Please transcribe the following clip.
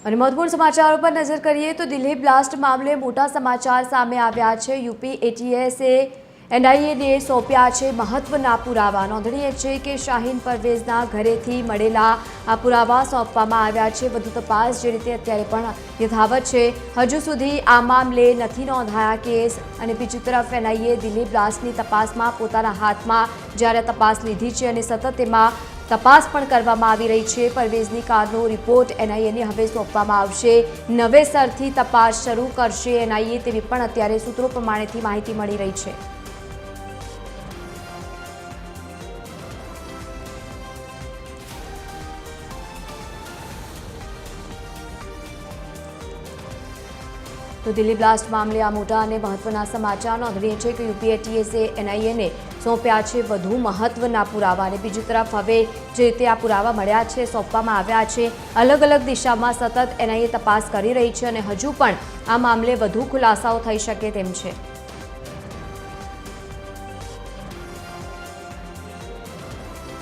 અને મહત્વપૂર્ણ સમાચારો પર નજર કરીએ તો દિલ્હી બ્લાસ્ટ મામલે મોટા સમાચાર સામે આવ્યા છે। યુપી એટીએસે એનઆઈએને સોંપ્યા છે મહત્વના પુરાવા। નોંધનીય છે કે શાહીન પરવેઝના ઘરેથી મળેલા આ પુરાવા સોંપવામાં આવ્યા છે। વધુ તપાસ જે રીતે અત્યારે પણ યથાવત છે, હજુ સુધી આ મામલે નથી નોંધાયા કેસ। અને બીજી તરફ એનઆઈએ દિલ્હી બ્લાસ્ટની તપાસમાં પોતાના હાથમાં જ્યારે તપાસ લીધી છે અને સતત તેમાં તપાસ પણ કરવામાં આવી રહી છે। પરવેઝની કારનો રિપોર્ટ એનઆઈએને હવે સોંપવામાં આવશે। નવેસરથી તપાસ શરૂ કરશે એનઆઈએ, તેવી પણ અત્યારે સૂત્રો પ્રમાણેથી માહિતી મળી રહી છે। તો દિલ્હી બ્લાસ્ટ મામલે આ મોટા અને મહત્વના સમાચાર। નોંધનીય છે કે યુપી એટીએસે એનઆઈએને સોંપ્યા છે વધુ મહત્વના પુરાવા। અને બીજી તરફ હવે જે રીતે આ પુરાવા મળ્યા છે, સોંપવામાં આવ્યા છે, અલગ અલગ દિશામાં સતત એનઆઈએ તપાસ કરી રહી છે અને હજુ પણ આ મામલે વધુ ખુલાસાઓ થઈ શકે તેમ છે।